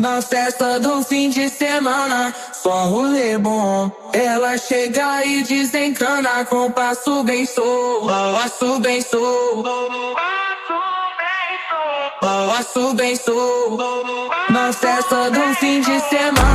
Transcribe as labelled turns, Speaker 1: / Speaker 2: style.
Speaker 1: Na festa do fim de semana, só rolê bom. Ela chega e desencana com passo bem sou, passo bem sou, passo bem sou. Na festa do fim de semana.